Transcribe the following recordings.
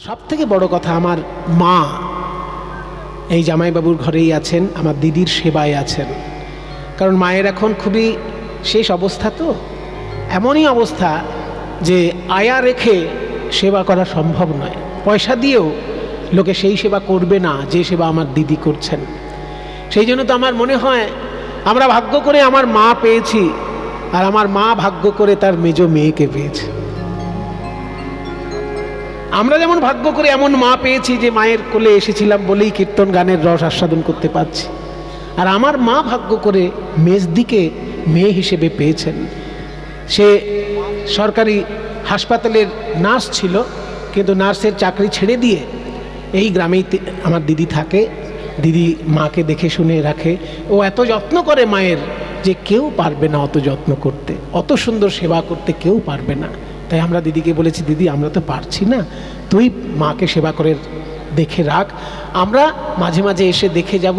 সব থেকে বড় কথা, আমার মা এই জামাইবাবুর ঘরেই আছেন, আমার দিদির সেবায় আছেন। কারণ মায়ের এখন খুবই শেষ অবস্থা, তো এমনই অবস্থা যে আয়া রেখে সেবা করা সম্ভব নয়। পয়সা দিয়েও লোকে সেই সেবা করবে না যে সেবা আমার দিদি করছেন। সেই জন্য তো আমার মনে হয় আমরা ভাগ্য করে আমার মা পেয়েছি, আর আমার মা ভাগ্য করে তার মেজ মেয়েকে পেয়েছে। আমরা যেমন ভাগ্য করে এমন মা পেয়েছি যে মায়ের কোলে এসেছিলাম বলেই কীর্তন গানের রস আস্বাদন করতে পারছি, আর আমার মা ভাগ্য করে মেজদিকে মেয়ে হিসেবে পেয়েছেন। সে সরকারি হাসপাতালের নার্স ছিল, কিন্তু নার্সের চাকরি ছেড়ে দিয়ে এই গ্রামেই আমার দিদি থাকে। দিদি মাকে দেখে শুনে রাখে, ও এত যত্ন করে মায়ের যে কেউ পারবে না অত যত্ন করতে, অত সুন্দর সেবা করতে কেউ পারবে না। তাই আমরা দিদিকে বলেছি, দিদি আমরা তো পারছি না, তুই মাকে সেবা করে দেখে রাখ, আমরা মাঝে মাঝে এসে দেখে যাব,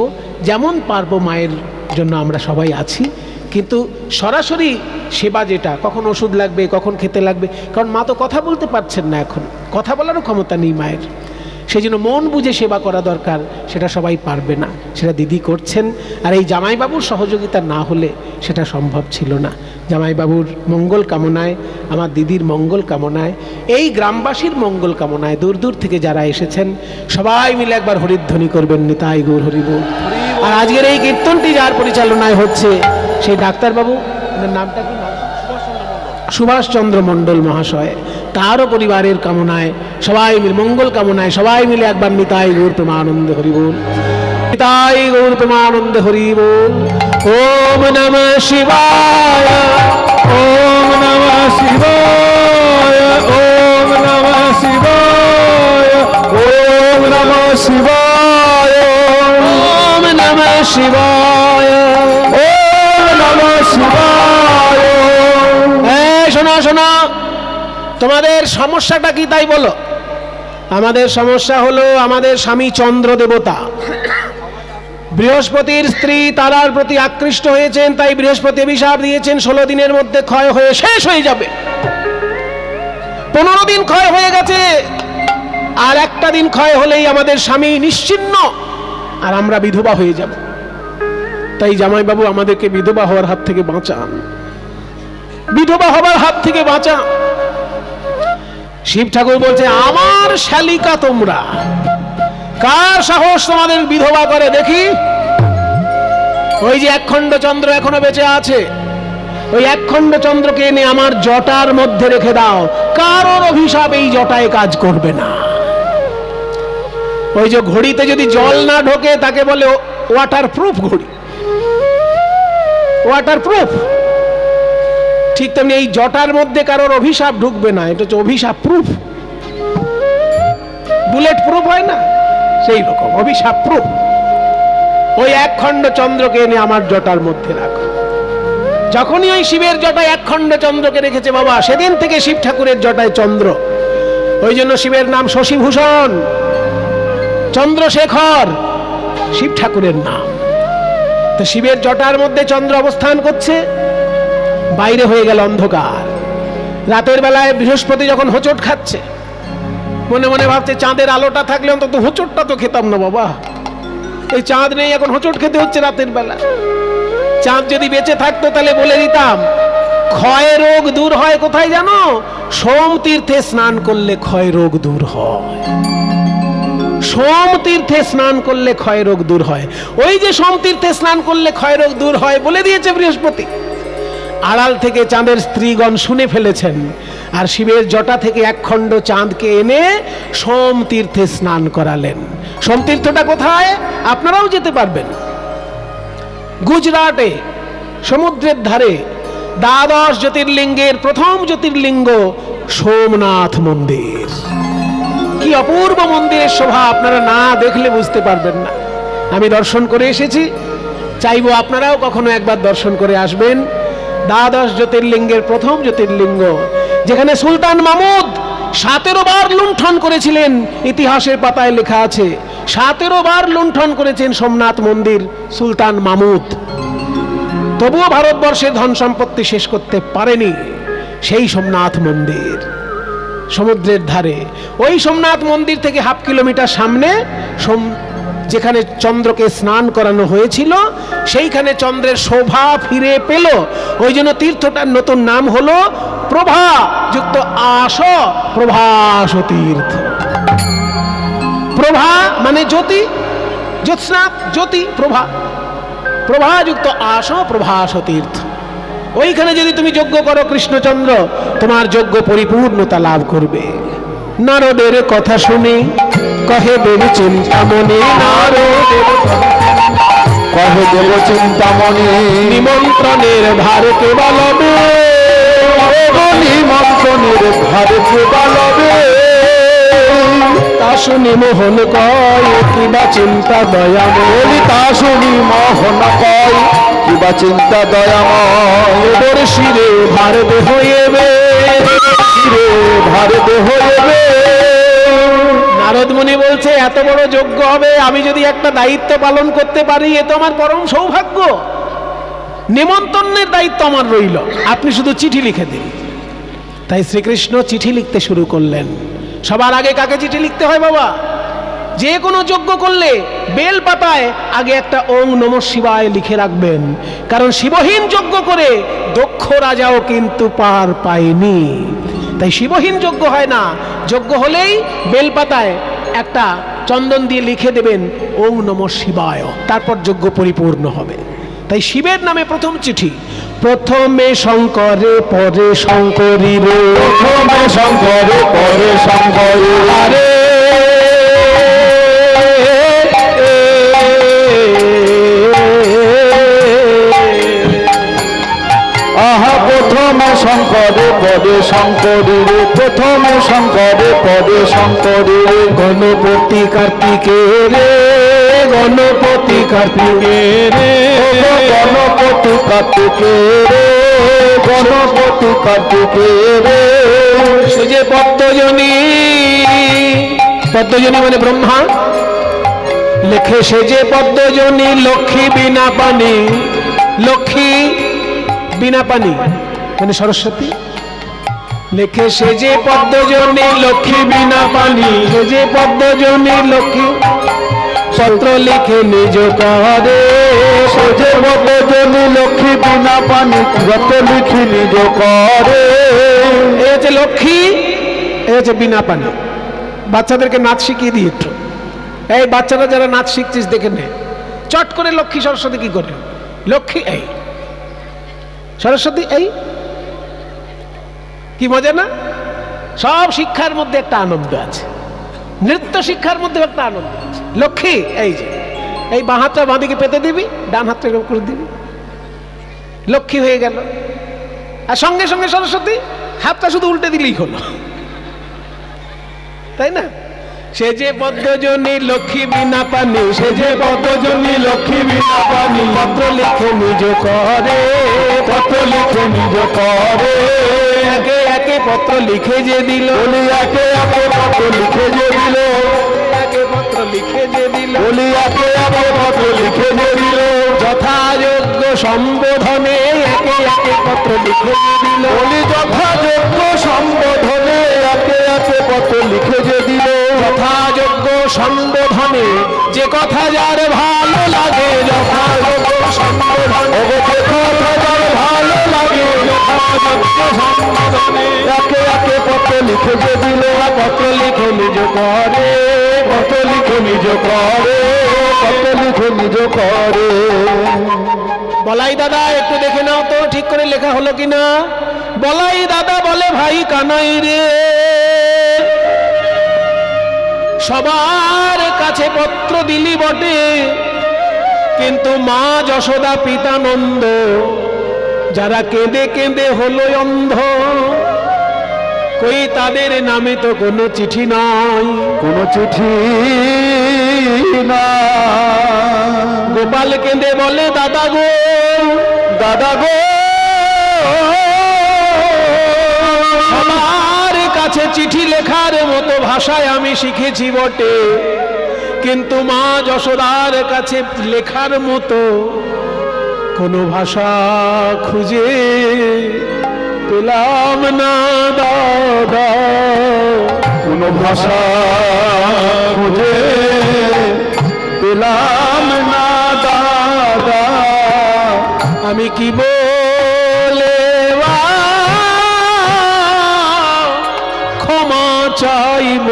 যেমন পারবো মায়ের জন্য আমরা সবাই আছি। কিন্তু সরাসরি সেবা যেটা, কখন ওষুধ লাগবে কখন খেতে লাগবে, কারণ মা তো কথা বলতে পারছেন না, এখন কথা বলারও ক্ষমতা নেই মায়ের। সেই জন্য মন বুঝে সেবা করা দরকার, সেটা সবাই পারবে না, সেটা দিদি করছেন। আর এই জামাইবাবুর সহযোগিতা না হলে সেটা সম্ভব ছিল না। জামাইবাবুর মঙ্গল কামনায়, আমার দিদির মঙ্গল কামনায়, এই গ্রামবাসীর মঙ্গল কামনায় দূর দূর থেকে যারা এসেছেন সবাই মিলে একবার হরিধ্বনি করবেন, নিতাই গৌর হরি বল। আর আজকের এই কীর্তনটি যার পরিচালনায় হচ্ছে সেই ডাক্তারবাবু, নামটা কি? সুভাষচন্দ্র মণ্ডল মহাশয়, তারও পরিবারের কামনায় সবাই মিলে, মঙ্গল কামনায় সবাই মিলে একবার নিতাই গৌর প্রেমানন্দে হরি বল, নিতাই গৌর প্রেমানন্দে হরি বল। ওম নমঃ শিবায়, ওম নমঃ শিবায়, ওম নমঃ শিবায়, ওম নমঃ শিবায়, ওম নমঃ শিবায়, ওম নমঃ শিবায়। শোনো শোনো, তোমাদের সমস্যাটা কি তাই বলো। আমাদের সমস্যা হলো আমাদের স্বামী চন্দ্র দেবতা বৃহস্পতির স্ত্রী তারার প্রতি আকৃষ্ট হয়েছেন, তাই বৃহস্পতি অভিশাপ দিয়েছেন 16 দিনের মধ্যে ক্ষয় হয়ে শেষ হয়ে যাবে। 15 দিন ক্ষয় হয়ে গেছে, আর একটা দিন ক্ষয় হলেই আমাদের স্বামী নিশ্চিহ্ন, আর আমরা বিধবা হয়ে যাব। তাই জামাইবাবু আমাদেরকে বিধবা হওয়ার হাত থেকে বাঁচান, বিধবা হবার হাত থেকে বাঁচা। শিব ঠাকুর বলছে, আমার শালিকা তোমরা, কার সাহস তোমাদের বিধবা করে দেখি। ওই যে একখণ্ড চন্দ্র এখনো বেঁচে আছে, ওই একখণ্ড চন্দ্রকে এনে আমার জটার মধ্যে রেখে দাও, কারোর অভিশাপ এই জটায় কাজ করবে না। ওই যে ঘড়িতে যদি জল না ঢোকে তাকে বলে ওয়াটার প্রুফ ঘড়ি, ওয়াটার প্রুফ। ঠিক তেমনি এই জটার মধ্যে কারোর অভিশাপ ঢুকবে না, এটা হচ্ছে অভিশাপ প্রুফ। বুলেট প্রুফ হয় না, সেই রকম অভিশাপ প্রুফ। ওই একখণ্ড চন্দ্রকে এনে আমার জটার মধ্যে রাখো। যখনই ওই শিবের জটায় একখণ্ড চন্দ্রকে রেখেছে বাবা, সেদিন থেকে শিব ঠাকুরের জটায় চন্দ্র। ওই জন্য শিবের নাম শশীভূষণ, চন্দ্রশেখর শিব ঠাকুরের নাম। তো শিবের জটার মধ্যে চন্দ্র অবস্থান করছে, বাইরে হয়ে গেল অন্ধকার। রাতের বেলায় বৃহস্পতি যখন হোঁচট খাচ্ছে, মনে মনে ভাবছে চাঁদের আলোটা থাকলে অন্তত হোঁচটটা তো খেতাম না বাবা, এই চাঁদ নেই, এখন হোঁচট খেতে হচ্ছে রাতের বেলা। চাঁদ যদি বেঁচে থাকতো তাহলে বলে দিতাম। ক্ষয় রোগ দূর হয় কোথায় জানো? সোম তীর্থে স্নান করলে ক্ষয় রোগ দূর হয়। সোম তীর্থে স্নান করলে ক্ষয় রোগ দূর হয়। ওই যে সোম তীর্থে স্নান করলে ক্ষয় রোগ দূর হয় বলে দিয়েছে বৃহস্পতি। আড়াল থেকে চাঁদের স্ত্রীগণ শুনে ফেলেছেন, আর শিবের জটা থেকে একখণ্ড চাঁদকে এনে সোম তীর্থে স্নান করালেন। সোম তীর্থটা কোথায়? আপনারাও যেতে পারবেন। গুজরাটে সমুদ্রের ধারে 12 জ্যোতির্লিঙ্গের প্রথম জ্যোতির্লিঙ্গ সোমনাথ মন্দির। কি অপূর্ব মন্দিরের শোভা, আপনারা না দেখলে বুঝতে পারবেন না। আমি দর্শন করে এসেছি, চাইবো আপনারাও কখনো একবার দর্শন করে আসবেন। 12 জ্যোতির্লিঙ্গের প্রথম জ্যোতির্লিঙ্গ, যেখানে সুলতান মাহমুদ 17 বার লুণ্ঠন করেছিলেন। ইতিহাসের পাতায় লেখা আছে 17 বার লুণ্ঠন করেছেন সোমনাথ মন্দির সুলতান মাহমুদ, তবুও ভারতবর্ষের ধন সম্পত্তি শেষ করতে পারেনি সেই সোমনাথ মন্দির। সমুদ্রের ধারে। ওই সোমনাথ মন্দির থেকে 1/2 কিলোমিটার সামনে যেখানে চন্দ্রকে স্নান করানো হয়েছিল, সেইখানে চন্দ্রের শোভা ফিরে পেল। ওই জন্য তীর্থটার নতুন নাম হলো প্রভা যুক্ত আস প্রভাস তীর্থ। প্রভা মানে জ্যোতি, জ্যোৎস্না জ্যোতি, প্রভা, প্রভাযুক্ত আস প্রভাস তীর্থ। ওইখানে যদি তুমি যজ্ঞ করো কৃষ্ণচন্দ্র, তোমার যজ্ঞ পরিপূর্ণতা লাভ করবে। নারদের কথা শুনি কহে দেব চিন্তামণি, নারদের কহে দেব চিন্তামণি, নিমন্ত্রণের ভার কে বলবে, নিমন্ত্রণের ভার কে বলবে। তা শুনি মোহন কয় কিবা চিন্তা দয়াময়, তা শুনি মোহন কয় কিবা চিন্তা দয়াময়। এবার শিরে ভার দেহ এবে, শিরে ভার দেহ এবে। নারদ মুনি বলছে এত বড় যজ্ঞ হবে, আমি যদি একটা দায়িত্ব পালন করতে পারি এ তো আমার পরম সৌভাগ্য। নিমন্ত্রণের দায়িত্ব আমার রইল, আপনি শুধু চিঠি লিখে দিন। তাই শ্রীকৃষ্ণ চিঠি লিখতে শুরু করলেন। সবার আগে কাকে চিঠি লিখতে হয় বাবা? যে কোনো যজ্ঞ করলে বেল পাতায় আগে একটা ওং নমঃ শিবায় লিখে রাখবেন, কারণ শিবহীন যজ্ঞ করে দক্ষ রাজাও কিন্তু পার পায়নি। তাই শিবহীন যজ্ঞ হয় না, যজ্ঞ হলেই বেলপাতায় একটা চন্দন দিয়ে লিখে দেবেন ওং নমঃ শিবায়, তারপর যজ্ঞ পরিপূর্ণ হবে। তাই শিবের নামে প্রথম চিঠি। প্রথমে শঙ্করে পরে শঙ্করী রে, প্রথমে শঙ্করে পরে শঙ্করী আরে আহা। প্রথমে শঙ্করে পরে শঙ্করী রে, প্রথমে শঙ্করে পরে শঙ্করী রে। গণপতি কার্তিকের রে, গণপতি কার্তিকের রে, গণপতি কার্তিকের রে, গণপতি কার্তিকের রে। সে যে পদ্মজনী, পদ্মজনী মানে ব্রহ্মা, লেখে সে যে পদ্মজনী লক্ষ্মী বিনা পানি, লক্ষ্মী বিনা পানি মানে সরস্বতী। লেখে সে যে পদ্মজনী লক্ষ্মী বিনা পানি, সে যে পদ্মজনী লক্ষ্মী, পত্র লিখে নিজ করে, সে যে পদ্মজনী লক্ষ্মী বিনা পানি, পত্র লিখে নিজ করে। এ হচ্ছে লক্ষ্মী, এ হচ্ছে বিনা পানি। বাচ্চাদেরকে নাচ শিখিয়ে দিই একটু। এই বাচ্চারা যারা নাচ শিখছিস দেখে নে, চট করে লক্ষ্মী সরস্বতী কি করে? লক্ষ্মী এই, সরস্বতী এই, কি মজা না? সব শিক্ষার মধ্যে একটা আনন্দ আছে, নৃত্য শিক্ষার মধ্যে একটা আনন্দ আছে। লক্ষ্মী এই যে, এই বাঁ হাতটা বাঁদিকে পেতে দিবি, ডান হাতটা এরকম করে দিবি, লক্ষ্মী হয়ে গেল। আর সঙ্গে সঙ্গে সরস্বতী, হাতটা শুধু উল্টে দিলেই হলো, তাই না? সে যে পদ্মজনী লক্ষ্মী বিনা পানি, সে যে পদ্মজনী লক্ষ্মী বিনা পানি, পত্র লিখে নিজ করে, পত্র লিখে নিজ করে। একে একে পত্র লিখে যে দিল, বলি একে একে পত্র লিখে যে দিল, একে পত্র লিখে যে দিল, বলি একে একে পত্র লিখে যে দিল। যথাযোগ্য সম্বোধনে একে একে পত্র লিখে যে দিল, বলি যথাযোগ্য সম্বোধনে একে একে পত্র লিখে যে দিল। যথাযোগ্য সম্বোধনে যে কথা যার ভালো লাগে, যথাযোগ্য সম্বোধনে যে কথা যার ভালো লাগে, যথাযোগ্য সম্বোধনে একে একে পত্র লিখে যে দিল। পত্র লিখে নিজ করে, পত্র লিখে নিজ করে, পত্র লিখে নিজ করে। বলাই দাদা একটু দেখে নাও তো ঠিক করে লেখা হলো কিনা। বলাই দাদা বলে ভাই কানাই রে, সবার কাছে পত্র দিলি বটে, কিন্তু মা যশোদা পিতা নন্দ যারা কেঁদে কেঁদে হলো অন্ধ, কই তাদের নামে তো কোনো চিঠি নাই, কোনো চিঠি না। গোপাল কেঁদে বলে দাদা গো, দাদা গো, সবার কাছে চিঠি লেখার মতো ভাষায় আমি শিখেছি বটে, কিন্তু মা যশোদার কাছে লেখার মতো কোনো ভাষা খুঁজে পেলাম না দাদা, কোন ভাষা খুঁজে পেলাম না দাদা, আমি কি বলে বা ক্ষমা চাইব,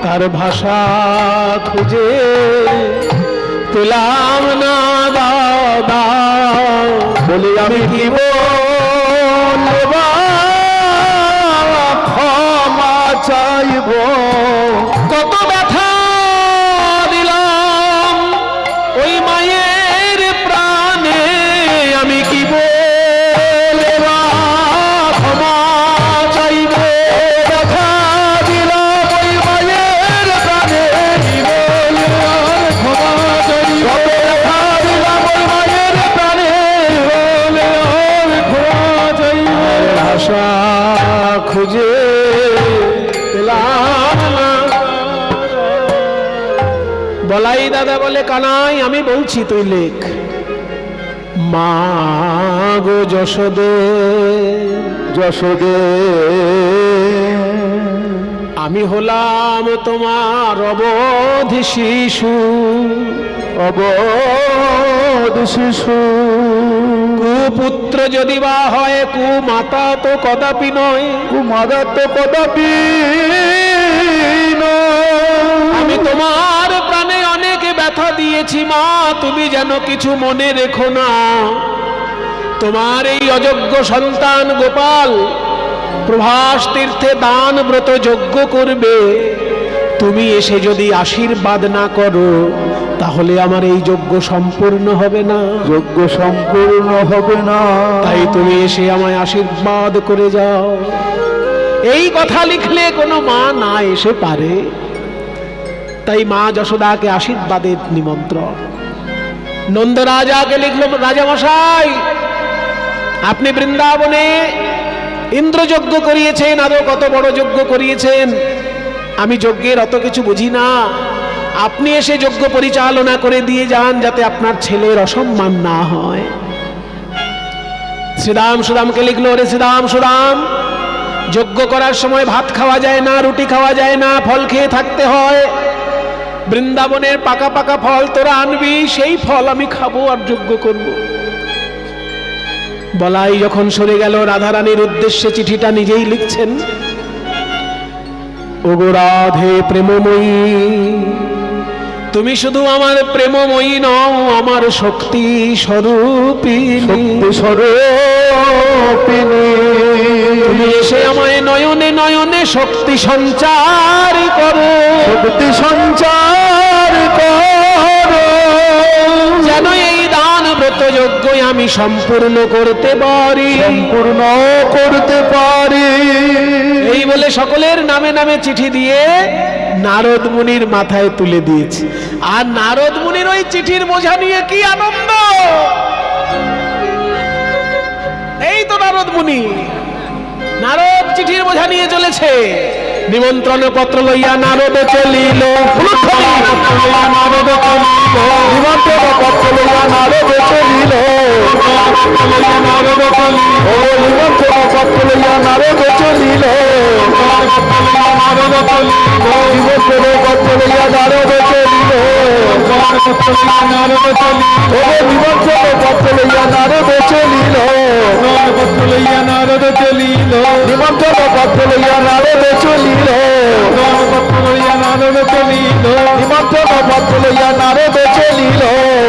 তার ভাষা খুঁজে পেলাম না দাদা, বলি আমি কি বলে বা ক্ষমা চাইব, কত ব্যথা দিলাম ওই মায়ের প্রাণে, আমি কি বলে বা ক্ষমা চাইব, ব্যথা দিলাম ওই মায়ের প্রাণে, কি বলে আর ক্ষমা চাইব, ব্যথা দিলাম ওই মায়ের প্রাণে, বলে আর ক্ষমা চাইব, ভাষা খুঁজে পেলাম না। বলাই দাদা বলে, কানাই আমি বলছি তুই লেখ। মা গো যশোদে, যশোদে আমি হলাম তোমার অবধি শিশু, অবোধ শিশু, কুপুত্র যদি বা হয় কুমাতা তো কদাপি নয়, কুমারা তো কদাপি আমি তোমার প্রাণে অনেক ব্যথা দিয়েছি মা, তুমি যেন কিছু মনে রেখো না। তোমার এই অযোগ্য সন্তান গোপাল প্রভাস তীর্থে দান ব্রত যজ্ঞ করবে, তুমি এসে যদি আশীর্বাদ না করো তাহলে আমার এই যজ্ঞ সম্পূর্ণ হবে না। যজ্ঞ সম্পূর্ণ হবে না, তাই তুমি এসে আমায় আশীর্বাদ করে যাও। এই কথা লিখলে কোনো মা না এসে পারে, তাই মা যশোদাকে আশীর্বাদের নিমন্ত্রণ। নন্দ রাজাকে লিখল, রাজামশাই আপনি বৃন্দাবনে ইন্দ্রযজ্ঞ করিয়েছেন, আরো কত বড় যজ্ঞ করিয়েছেন, আমি যজ্ঞের অত কিছু বুঝি না, আপনি এসে যজ্ঞ পরিচালনা করে দিয়ে যান যাতে আপনার ছেলের অসম্মান না হয়। শ্রীরাম সুদামকে লিখলো, রে শ্রীরাম সুদাম, যজ্ঞ করার সময় ভাত খাওয়া যায় না, রুটি খাওয়া যায় না, ফল খেয়ে থাকতে হয়। বৃন্দাবনের পাকা পাকা ফল তোরা আনবি, সেই ফল আমি খাবো আর যজ্ঞ করব। বলাই যখন সরে গেল, রাধারানীর উদ্দেশ্যে চিঠিটা নিজেই লিখছেন, ওগো রাধে প্রেমময়ী, তুমি শুধু আমার প্রেমময়ী নও, আমার শক্তি স্বরূপিণী, স্বরূপিণী, তুমি এসে আমায় নয়নে নয়নে শক্তি সঞ্চার করো, শক্তি সঞ্চার করো, যেন এই দান ব্রত যজ্ঞ আমি সম্পূর্ণ করতে পারি, সম্পূর্ণ করতে পারি। এই বলে সকলের নামে নামে চিঠি দিয়ে নারদ মুনির মাথায় তুলে দিয়েছে। আর নারদ মুনির ওই চিঠির বোঝা নিয়ে কি আনন্দ! এই তো নারদ মুনি, নারদ চিঠির বোঝা নিয়ে চলেছে। নিমন্ত্রণ পত্র লইয়া নারদ চলিল, নারদ চলিল, নিমন্ত্রণ পত্র লইয়া নারদ চলিল, নারদ চলিল, ও নিমন্ত্রণ পত্র লইয়া নারদ চলিল, নারদ চলিল, নিমন্ত্রণ পত্র লইয়া নারদ চলিল, নারদ চলিল, ও নিমন্ত্রণ পত্র লইয়া নারদ চলিল, পত্র লইয়া নারদ চলিল, নিমন্ত্রণ পত্র লইয়া নারদ চলিল, পত্র লইয়া নারদ চলিল, নিমন্ত্রণ পত্র লইয়া নারদ চলিল,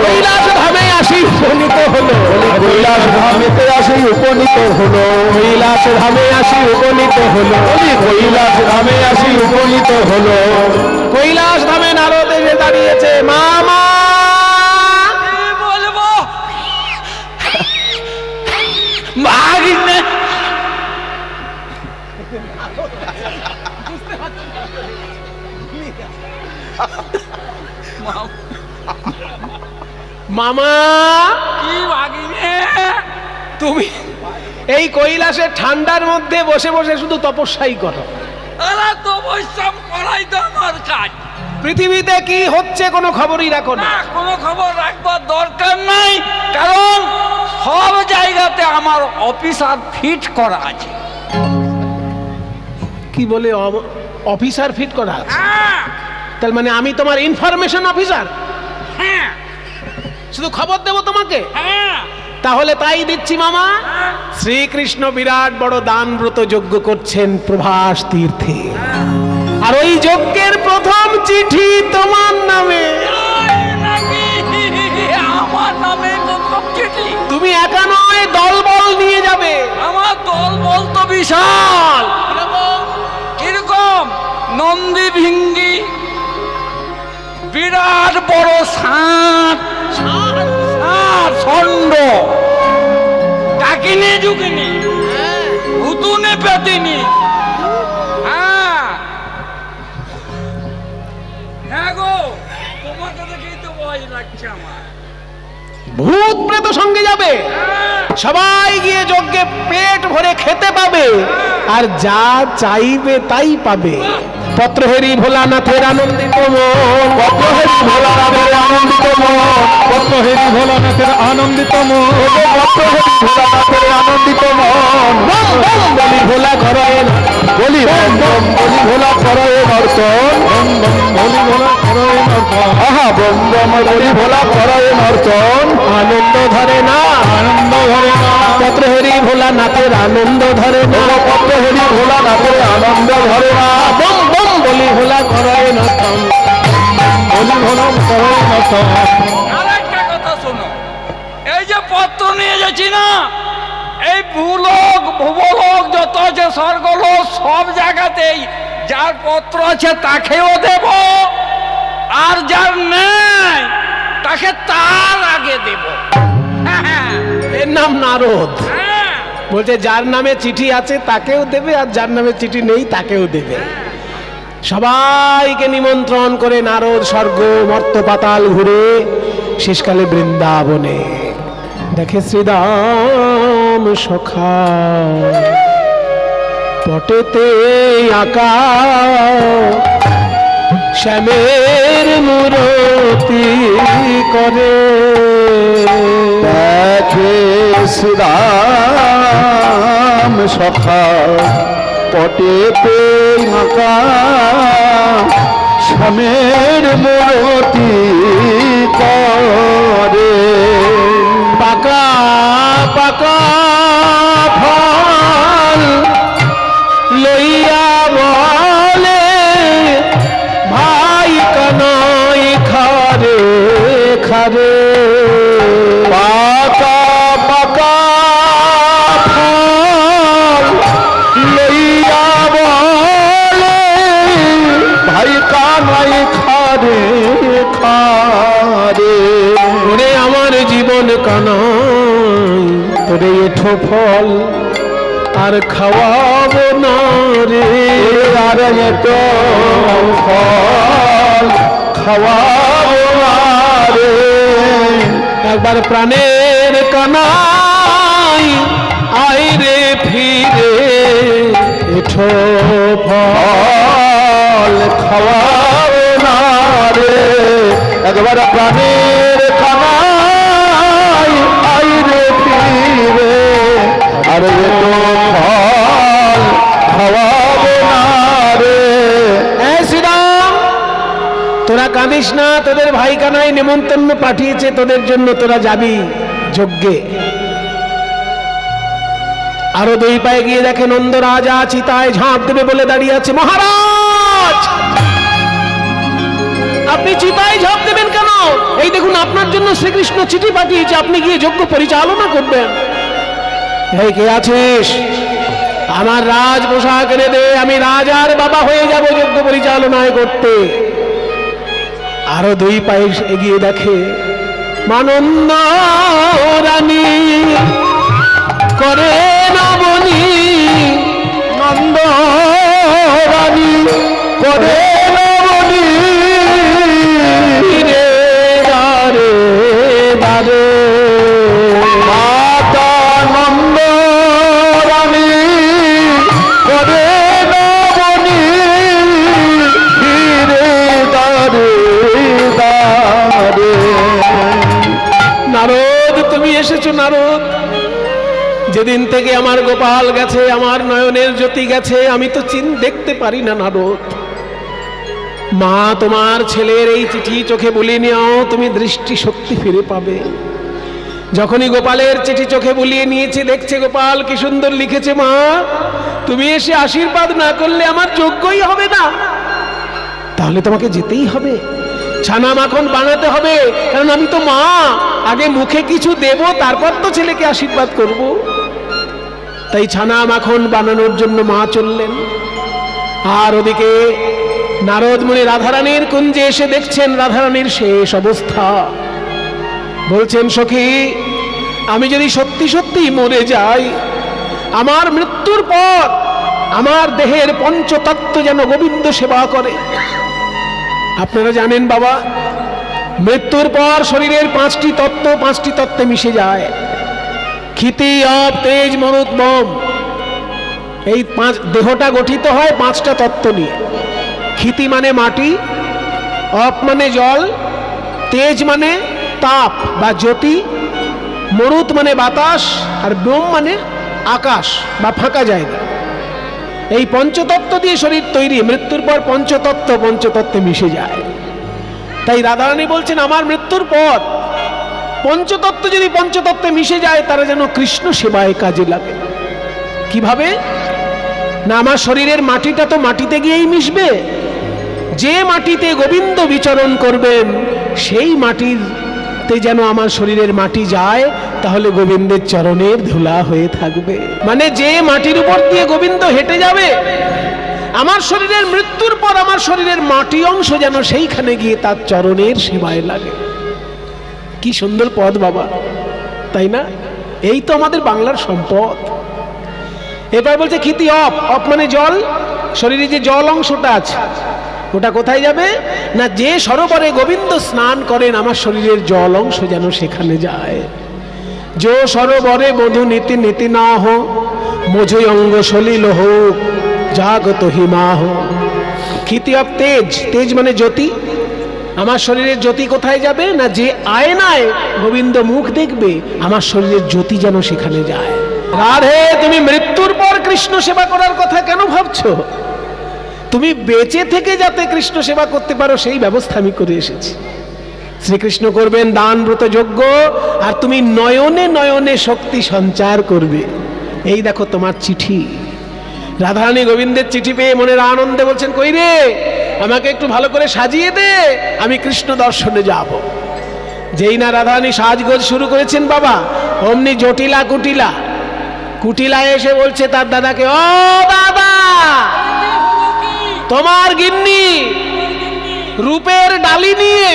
কৈলাস ধামে আসি উপনীত হলো, কৈলাস ধামেতে আসি উপনীত হলো, কৈলাস ধামে আসি উপনীত হলো, কৈলাস ধামে আসি উপনীত হলো। কৈলাস ধামে নারদ এসে দাঁড়িয়েছে, মামা বলবো ভাগিনে মামা কি ভাগিনে, তুমি এই কৈলাসের ঠান্ডার মধ্যে বসে বসে শুধু তপস্যাই করো, আরে তো পরিশ্রম করাই তো আমার কাজ। পৃথিবীতে কি হচ্ছে কোনো খবরই রাখো না। না, কোনো খবর রাখবার দরকার নাই, কারণ সব জায়গাতে আমার অফিসার ফিট করা আছে। কি বলে অফিসার ফিট করা আছে? হ্যাঁ তার মানে আমি তোমার ইনফরমেশন অফিসার, হ্যাঁ শুধু খবর দেবো তোমাকে? হ্যাঁ তাহলে তাই দিচ্ছি মামা। শ্রীকৃষ্ণ বিরাট বড় দানব্রত যজ্ঞ করছেন প্রভাস তীর্থে, আর ওই যজ্ঞের প্রথম চিঠি তোমার নামে। আমার নামে প্রথম চিঠি। তুমি একা নয়, দলবল নিয়ে যাবে। আমার দল বলতো বিশাল। কিরকম? নন্দী ভিঙ্গি, বিরাট বড় ষাঁড়, ষণ্ড, ডাকিনি জুকিনি, হুতুনে পেতিনি। হ্যাঁ হ্যাঁ গো, তোমাকে দেখেই তো ভয় লাগছে আমার। ভূত প্রেত সঙ্গে যাবে, সবাই গিয়ে যজ্ঞে পেট ভরে খেতে পাবে, আর যা চাইবে তাই পাবে। পত্রহেরি ভোলানাথের আনন্দিত মন, পত্রহেরি ভোলানাথের আনন্দিত মন, পত্রহেরি ভোলানাথের আনন্দিত মন, পত্রহেরি ভোলানাথের আনন্দিত মন। বম বম বলি ভোলা ঘরের, বলি বম বম বলি ভোলা করয়ে নর্তন, বম বম বলি ভোলা করয়ে নর্তন, আহা বম বম বলি ভোলা করয়ে নর্তন। আনন্দ ধরে না, আনন্দ ধরে না, পত্রহেরি ভোলানাথের আনন্দ ধরে না, পত্রহেরি ভোলানাথের আনন্দ ধরে না, বম বম বলি ভোলা ঘরের নর্তন, বলি ভোলা করয়ে নর্তন। আর একটা কথা শোনো, এই যে পত্র নিয়ে যাচ্ছি না, এই ভূলোক ভূবলোক যত আছে, স্বর্গলোক, সব জায়গাতেই যার পত্র আছে তাকেও দেব, আর যার নেই তাকে তার আগে দেব। হ্যাঁ, এর নাম নারদ। হ্যাঁ, বলছে যার নামে চিঠি আছে তাকেও দেবে, আর যার নামে চিঠি নেই তাকেও দেবে। সবাইকে নিমন্ত্রণ করে নারদ স্বর্গ মর্ত পাতাল ঘুরে শেষকালে বৃন্দাবনে দেখে শ্রীরাম সখা পটেতে আঁকা শ্যামের মূরতি করে। দেখে শ্রীরাম সখা পটেতে আঁকা শ্যামের মূরতি করে। পাকা পাকা ফল লইয়া বলে ভাই কানাই খারে খারে। পাকা পাকা ফল লইয়া বলে ভাই কানাই খারে খারে। ওরে আমার জীবন কানাই তোরে এঠো ফল আর খাওয়াবো না রে, আর তো ফল খাওয়াবো না রে। একবার প্রাণের কানাই আই রে ফিরে এঠো ফল খাওয়াবো না রে। একবার প্রাণের কানাই আই রে ফিরে, আর তো ফল খাওয়াবো না রে। হ্যাঁ শ্রীরাম, তোরা কাঁদিস না, তোদের ভাই কানাই নেমন্তন্ন পাঠিয়েছে তোদের জন্য, তোরা যাবি যজ্ঞে। আরো দুই পায়ে গিয়ে দেখে নন্দ রাজা চিতায় ঝাঁপ দেবে বলে দাঁড়িয়ে আছে। মহারাজ, আপনি চিতায় ঝাঁপ দেবেন কেন? এই দেখুন আপনার জন্য শ্রীকৃষ্ণ চিঠি পাঠিয়েছে, আপনি গিয়ে যজ্ঞ পরিচালনা করবেন। এই কে আছিস? আমার রাজ পোশাক এনে দে, আমি রাজার বাবা হয়ে যাব যজ্ঞ পরিচালনায় করতে। আরো দুই পায়ে এগিয়ে দেখে মানন্দ রানী করে নবনী, নন্দ রানী করে নবনী, রে দারে দারে। মাতা নন্দ রানী করে নবনী, ফিরে দারে দারে। নারদ, তুমি এসেছো নারদ। যেদিন থেকে আমার গোপাল গেছে, আমার নয়নের জ্যোতি গেছে, আমি তো দেখতে পারি না নারদ। মা, তোমার ছেলের এই চিঠি চোখে বুলিয়ে নাও, তুমি দৃষ্টি শক্তি ফিরে পাবে। যখনই গোপালের চিঠি চোখে বুলিয়ে নিয়েছে, দেখছে গোপাল কি সুন্দর লিখেছে, মা তুমি এসে আশীর্বাদ না করলে আমার যোগ্যই হবে না, তাহলে তোমাকে যেতেই হবে, ছানা মাখন বানাতে হবে, কারণ আমি তো মা, আগে মুখে কিছু দেব তারপর তো ছেলেকে আশীর্বাদ করব। তাই ছানা মাখন বানানোর জন্য মা চললেন। আর ওদিকে নারদ মুনি রাধারানীর কুঞ্জে এসে দেখছেন রাধারানীর শেষ অবস্থা। বলছেন, সখী আমি যদি সত্যি সত্যি মরে যাই, আমার মৃত্যুর পর আমার দেহের পঞ্চতত্ত্ব যেন গোবিন্দ সেবা করে। আপনারা জানেন বাবা, মৃত্যুর পর শরীরের পাঁচটি তত্ত্বে মিশে যায়। ক্ষিতি, আপ, তেজ, মরুত, মম। এই দেহটা গঠিত হয় পাঁচটা তত্ত্ব নিয়ে। ক্ষিতি মানে মাটি, অপ মানে জল, তেজ মানে তাপ বা জ্যোতি, মরুত মানে বাতাস, আর ব্রহ্ম মানে আকাশ বা ফাঁকা জায়গা। এই পঞ্চতত্ত্ব দিয়ে শরীর তৈরি। মৃত্যুর পর পঞ্চতত্ত্বে মিশে যায়। তাই রাধারানী বলছেন, আমার মৃত্যুর পর পঞ্চতত্ত্ব যদি পঞ্চতত্ত্বে মিশে যায়, তারা যেন কৃষ্ণ সেবায় কাজে লাগে। কিভাবে না, আমার শরীরের মাটিটা তো মাটিতে গিয়েই মিশবে। যে মাটিতে গোবিন্দ বিচরণ করবেন, সেই মাটিতে যেন আমার শরীরের মাটি যায়, তাহলে গোবিন্দের চরণের ধুলা হয়ে থাকবে। মানে যে মাটির উপর দিয়ে গোবিন্দ হেঁটে যাবে, আমার শরীরের মৃত্যুর পর আমার শরীরের মাটি অংশ যেন সেইখানে গিয়ে তার চরণের সেবায় লাগে। কি সুন্দর পদ বাবা, তাই না? এই তো আমাদের বাংলার সম্পদ। এবার বলছে ক্ষিতি, অপ মানে জল। শরীরে যে জল অংশটা আছে, ওটা কোথায় যাবে না, যে সরোবরে গোবিন্দ স্নান করেন, আমার শরীরের জল অংশ যেন সেখানে যায়। जो সরোবরে মধু নীতি নীতি না হো, মুঝে অঙ্গ সলিল হোক, জাগত হিমাহ। ক্ষিতি অফ তেজ, তেজ মানে জ্যোতি। আমার শরীরের জ্যোতি কোথায় যাবে না, যে আয়নায় গোবিন্দ মুখ দেখবে, আমার শরীরের জ্যোতি যেন সেখানে যায়। রাধে, তুমি মৃত্যুর পর কৃষ্ণ সেবা করার কথা কেন ভাবছো? তুমি বেঁচে থেকে যাতে কৃষ্ণ সেবা করতে পারো, সেই ব্যবস্থা আমি করে এসেছি। শ্রীকৃষ্ণ করবেন দান, ব্রত, যজ্ঞ, আর তুমি নয়নে নয়নে শক্তি সঞ্চার করবে। এই দেখো তোমার চিঠি। রাধারানী গোবিন্দের চিঠি পেয়ে মনের আনন্দে বলছেন, কই রে, আমাকে একটু ভালো করে সাজিয়ে দে, আমি কৃষ্ণ দর্শনে যাব। যেই না রাধারানী সাজগোজ শুরু করেছেন বাবা, অমনি জটিলা কুটিলা এসে বলছে তার দাদাকে, ও দাদা, তোমার গিন্নি রূপের ডালি নিয়ে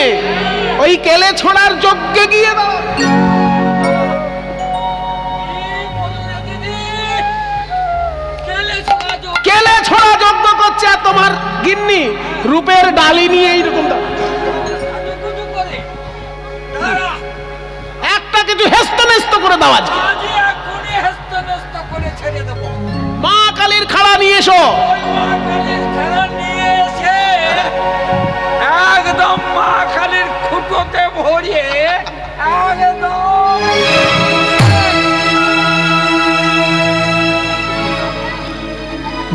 ওই কেলে ছোড়ার যজ্ঞে গিয়ে দাও। কেলে ছোড়া যজ্ঞ করছে, আর তোমার গিন্নি রূপের ডালি নিয়ে এইরকম একটা কিছু হেস্ত নেস্ত করে দাও। আজকে মা কালীর খাড়া নিয়ে এসো। একদম মা কালীর খুঁটোতে ভরিয়ে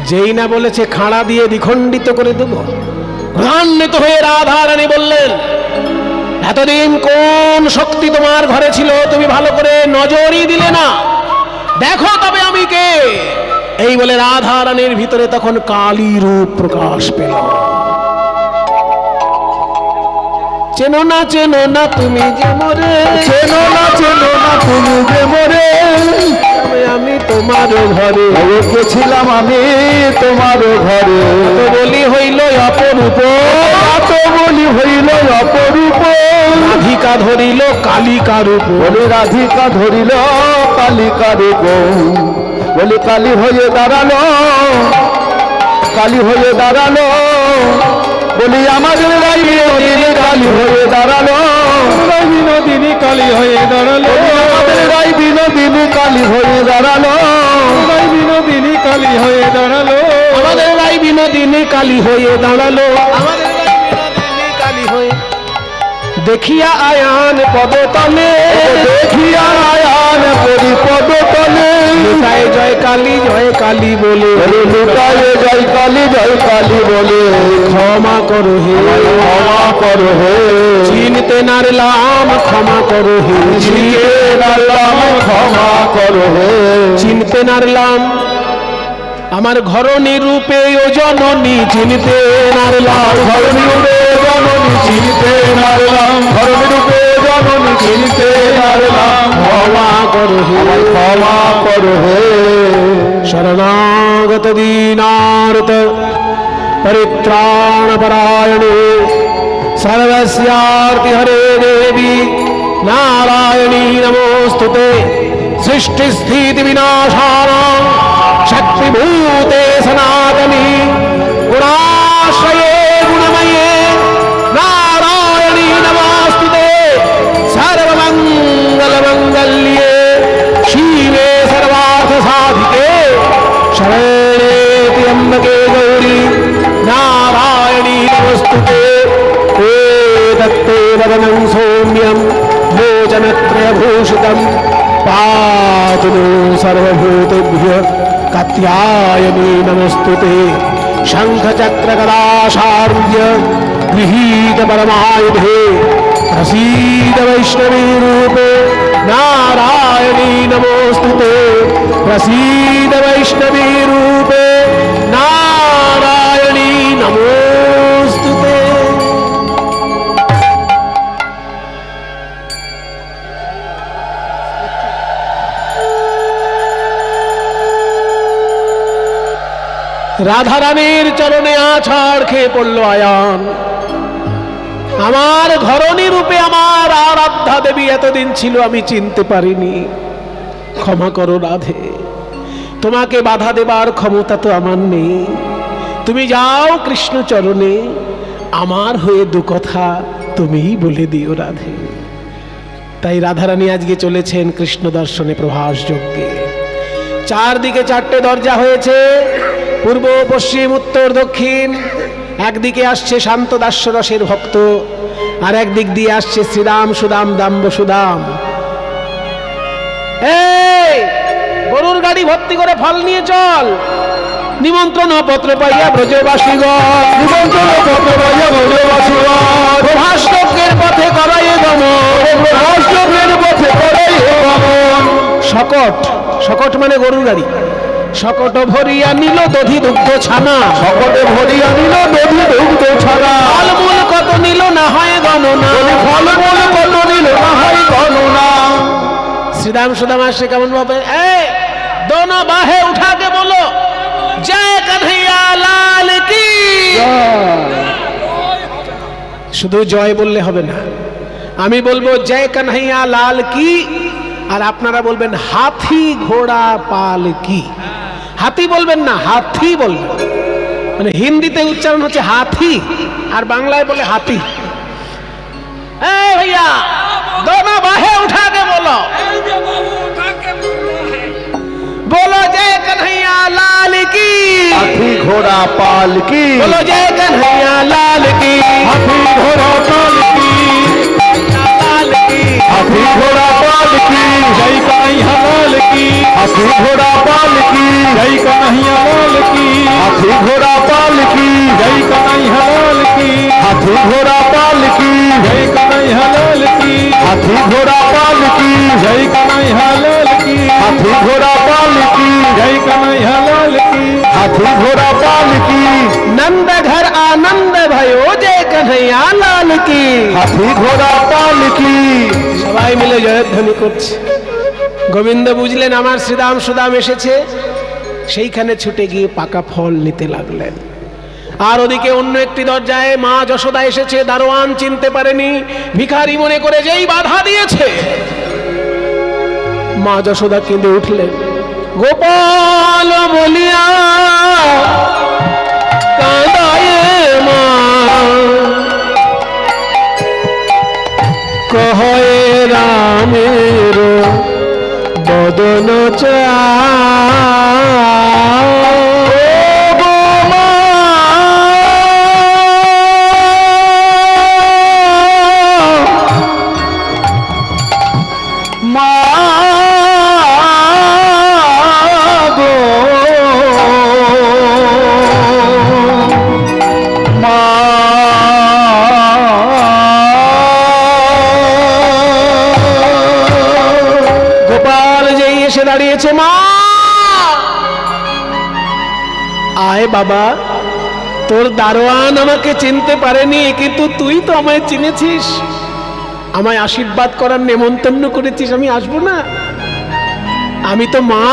যেই না বলেছে খাড়া দিয়ে দ্বিখণ্ডিত করে দেব, রান্বিত হয়ে রাধারানী বললেন, এতদিন কোন শক্তি তোমার ঘরে ছিল, তুমি ভালো করে নজরই দিলে না, দেখো তবে আমি কে। এই বলে রাধারানীর ভিতরে তখন কালী রূপ প্রকাশ পেল। চেনো না তুমি যে মোরে, চেনো না তুমি যে মোরে, আমি তোমার ঘরে গেছিলাম, আমি তোমার ঘরে। তো বলি হইল অপরূপ, এত বলি হইল অপরূপ, রাধিকা ধরিল কালিকা রূপ। বলি রাধিকা ধরিল কালিকা রূপ। বলি কালী হয়ে দাঁড়ালো, কালী হয়ে দাঁড়ালো। বলি আমাদের রাই বিনোদিনী কালী হয়ে দাঁড়ালো, বিনোদিনী কালী হয়ে দাঁড়ালো। আমাদের রাই বিনোদিনী কালী হয়ে দাঁড়ালো, বিনোদিনী কালী হয়ে দাঁড়ালো। আমাদের রাই বিনোদিনী কালী হয়ে দাঁড়ালো, আমাদের রাই বিনোদিনী কালী হয়ে। দেখিয়া আয়ান পদতলে, দেখিয়া আয়ান পরি পদতলে, লুটায় জয় কালী বলে, লুটায় জয় কালী বলে, ক্ষমা করো হে, ক্ষমা করো হে, চিনতে নারলাম ক্ষমা করো হে, চিনতে নারলাম ক্ষমা করো হে, চিনতে নারলাম আমার ঘরণী রূপে ও জননী, চিনতে নারলাম ধর্মী রূপে জননী, চিনতে নারলাম ধর্মী রূপে জননী, চিনতে নারলাম ক্ষমা করো হে, ক্ষমা করো হে, শরণাগত দীনার্ত परित्राण परायणे सर्वस्यार्ति हरे देवी नारायणी नमोस्तुते सृष्टि स्थिति विनाशानां शक्तिभूते सनातनी गुणाश्रये गुणमये नारायणी नमोस्तुते सर्वमंगलमंगल्ये शिवे सर्वार्थ साधिके शरणे त्र्यंबके गौरी नारायणी नमोस्तुते हे दत्ते वदनं सौम्यं लोचनत्रयभूषितं पातु नो सर्वभूतेभ्यः कात्यायनी नमोस्तुते शङ्खचक्रगदाशार्य गृहीत परमायुधे प्रसीद वैष्णवी रूपे नारायणी नमोस्तुते प्रसीद वैष्णवी रूपे नारायणी नमोस्तुते। রাধারানীর চরণে আছাড় খেয়ে পড়ল আয়ান। আমার ঘরণী রূপে আমার আরাধ্যা দেবী এতদিন ছিল আমি চিনতে পারিনি, ক্ষমা করো রাধে, তোমাকে বাধা দেবার ক্ষমতা তো আমার নেই। তুমি যাও কৃষ্ণ চরণে, আমার হয়ে দু কথা তুমিই বলে দিও রাধে। তাই রাধারানী আজকে চলেছেন কৃষ্ণ দর্শনে প্রভাস যজ্ঞে। চারদিকে চারটে দরজা হয়েছে, পূর্ব পশ্চিম উত্তর দক্ষিণ। একদিকে আসছে শান্ত দাস্যরসের ভক্ত, আর একদিক দিয়ে আসছে শ্রীরাম সুদাম দাম্ব সুদাম। এই গরুর গাড়ি ভর্তি করে ফল নিয়ে চল, নিমন্ত্রণ পত্র পাইয়া ব্রজবাসীগণ, নিমন্ত্রণ পত্র পাইয়া ব্রজবাসীগণ, প্রভাস যজ্ঞের পথে করাইয়ে গমন, প্রভাস যজ্ঞের পথে করাইয়ে গমন। শকট, শকট মানে গরুর গাড়ি। শকট ভরিয়া নিল দধি দুগ্ধ ছানা, শকটে ভরিয়া নিল দধি দুগ্ধ ছানা, ফলমূল কত নিল না হয় গণনা, ফলমূল কত নিল না হয় গণনা। শ্রীরাম সুদাম আসছে কেমন ভাবে, এই दोनों बाहें उठा के बोलो जय कन्हैया लाल की। শুধু জয় বললে হবে না, আমি বলবো জয় কানহাইয়া লাল কি, আর আপনারা বলবেন হাতি ঘোড়া পাল কি। হাতি বলবেন না, হাতি বলবেন। মানে হিন্দিতে উচ্চারণ হচ্ছে হাতি, আর বাংলায় বলে হাতি। এ भैया दोनों बाहें उठा के बोलो, बोलो जय कन्हैया लाल की। हाथी घोड़ा पाल की, बोलो जय कन्हैया लाल की। हाथी घोड़ा पाल की, लाल की। हाथी घोड़ा पाल की, जय कन्हैया लाल की, हाथी घोड़ा पाल की, जय कन्हैया लाल की, हाथी घोड़ा पाल की, जय कन्हैया लाल की, हाथी घोड़ा पाल की, जय कन्हैया लाल की, हाथी घोड़ा पाल की, जय कन्हैया लाल की, हाथी घोड़ा पाल की, जय कन्हैया लाल की, हाथी घोड़ा पाल की। नंद घर आनंद भयो जय कन्हैया लाल की। हाथी घोड़ा पाल की। সবাই মিলে জয়ধ্বনি করছে। গোবিন্দ বুঝলেন আমার শ্রীরাম সুদাম এসেছে, সেইখানে ছুটে গিয়ে পাকা ফল নিতে লাগলেন। আর ওদিকে অন্য একটি দরজায় মা যশোদা এসেছে, দারোয়ান চিনতে পারেনি, ভিখারি মনে করে যেই বাধা দিয়েছে। মা যশোদা কেঁদে উঠলেন, গোপাল বলিয়া কাঁদায় মা, কহে রামের বদন দাঁড়িয়েছে, মা আয় বাবা, তোর দারোয়ান আমাকে চিনতে পারেনি, কিন্তু তুই তো আমায় চিনেছিস, আমায় আশীর্বাদ করার নেমন্তন্ন করেছিস, আমি আসবো না? আমি তো মা,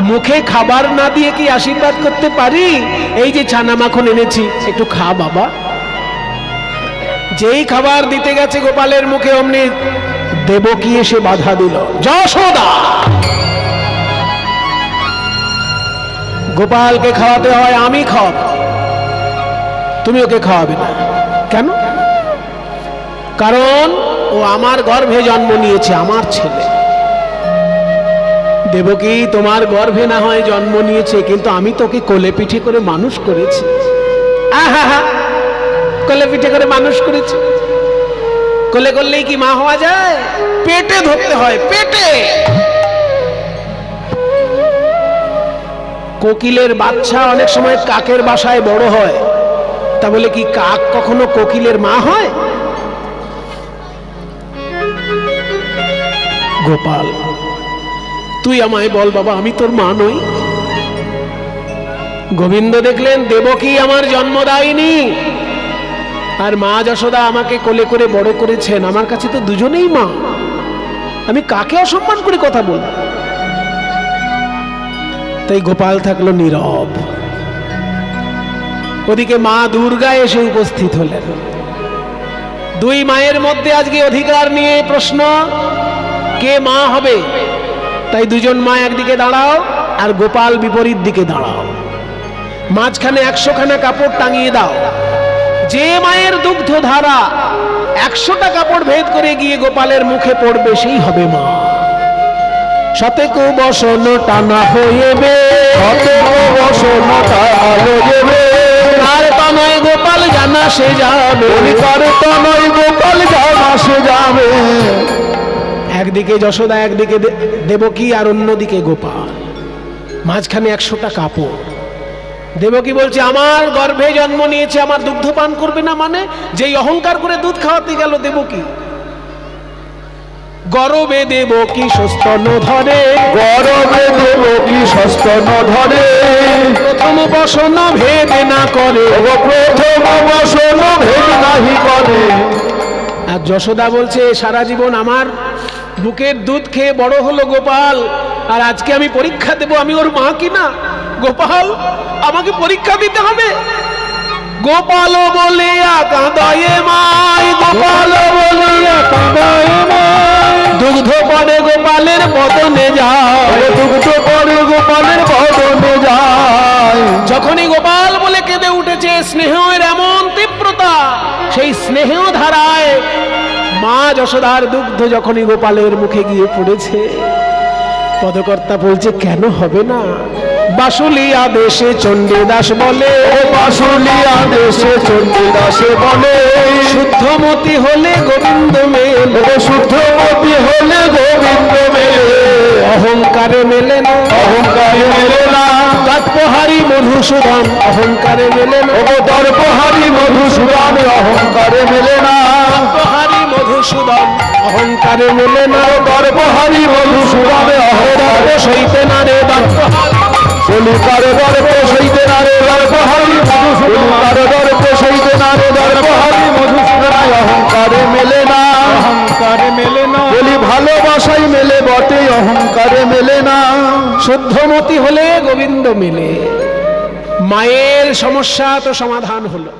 মুখে খাবার না দিয়ে কি আশীর্বাদ করতে পারি? এই যে ছানা মাখন এনেছি, একটু খা বাবা। যেই খাবার দিতে গেছে গোপালের মুখে, অমনি দেবকী এসে বাধা দিল, যশোদা, গোপালকে খাওয়াতে হয়, আমি খাওয়াবো, তুমি ওকে খাওয়াবে না। কেন? কারণ ও আমার গর্ভে জন্ম নিয়েছে, আমার ছেলে। দেবকী তোমার গর্ভে না হয় জন্ম নিয়েছে, কিন্তু আমি তোকে কোলে পিঠে করে মানুষ করেছি। আহা, কোলে পিঠে করে মানুষ করেছি। কোলে করলেই কি মা হওয়া যায়? পেটে ধরতে হয়, পেটে। কোকিলের বাচ্চা অনেক সময় কাকের বাসায় বড় হয়, তা বলে কি কাক কখনো কোকিলের মা হয়? গোপাল, তুই আমায় বল বাবা, আমি তোর মা নই? গোবিন্দ দেখলেন দেবকী আমার জন্মদায়িনী, আর মা যশোদা আমাকে কোলে করে বড় করেছেন, আমার কাছে তো দুজনেই মা, আমি কাকে অসম্মান করে কথা বলব? তাই গোপাল থাকলো নীরব। ওদিকে মা দুর্গা এসে উপস্থিত হলেন। দুই মায়ের মধ্যে আজকে অধিকার নিয়ে প্রশ্ন, কে মা হবে? তাই দুজন মা একদিকে দাঁড়াও, আর গোপাল বিপরীত দিকে দাঁড়াও। মাঝখানে 100 খানা কাপড় টাঙিয়ে দাও। যে মায়ের দুগ্ধ ধারা 100টা কাপড় ভেদ করে গিয়ে গোপালের মুখে পড়বে, সেই হবে মা। শতেক বসন টানা হইবে, শতেক বসন টানা হইবে, আর তনয় গোপাল জানা সে যাবে, কার তনয় গোপাল জানা সে যাবে। একদিকে যশোদা, একদিকে দেবকী, আর অন্যদিকে গোপাল, মাঝখানে 100টা কাপড়। দেবকী বলছে, আমার গর্ভে জন্ম নিয়েছে, আমার দুগ্ধ পান করবে না? মানে যেই অহংকার করে দুধ খাওয়াতে গেল দেবকী, গরবে দেবকী সস্তন ধরে, গরবে দেবকী সস্তন ধরে, প্রথম বসন ভেদ না করে, প্রথম বসন ভেদ নাহি করে। আর যশোদা বলছে, সারা জীবন আমার বুকের দুধ খেয়ে বড় হলো গোপাল, আর আজকে আমি পরীক্ষা দেব আমি ওর মা কিনা। গোপাল, আমাকে পরীক্ষা দিতে হবে। গোপাল বলিয়া কাঁদয়ে মাই, গোপাল বলিয়া কাঁদয়ে মাই, দুগ্ধ পড়ে গোপালের বদনে যায়, দুগ্ধ পড়ে গোপালের বদনে যায়। যখনই গোপাল বলে কেঁদে উঠেছে, স্নেহের এমন তীব্রতা, সেই স্নেহ ধারায় মা যশোদার দুগ্ধ যখনই গোপালের মুখে গিয়ে পড়েছে, পদকর্তা বলছে, কেন হবে না? বাসুলিয়া দেশে চণ্ডীদাস বলে, ও বাসুলিয়া দেশে চণ্ডীদাসে বলে, শুদ্ধমতি হলে গোবিন্দ মেলে, ও শুদ্ধমতি হলে গোবিন্দ মেলে, অহংকারে মেলে না, অহংকারে মেলে না, দর্পহারি মধুসূদন, অহংকারে মেলে না, ও দর্পহারি মধুসূদন, অহংকারে মেলে না, দর্পহারি মধুসূদন, অহংকারে মেলে না, দর্পহারি মধুসূদন, অহংকারে সইতে না রে দর্পহারি, কলিকার দর্প সইতে না রে দর্পহারি মধুসূদন, দর্প সইতে না রে দর্পহারি মধুসূদন, অহংকারে মেলে না, অহংকারে মেলে না, বলি ভালোবাসাই মেলে বটে, অহংকারে মেলে না। শুদ্ধমতি হলে গোবিন্দ মেলে। মায়ের সমস্যা তো সমাধান হলো।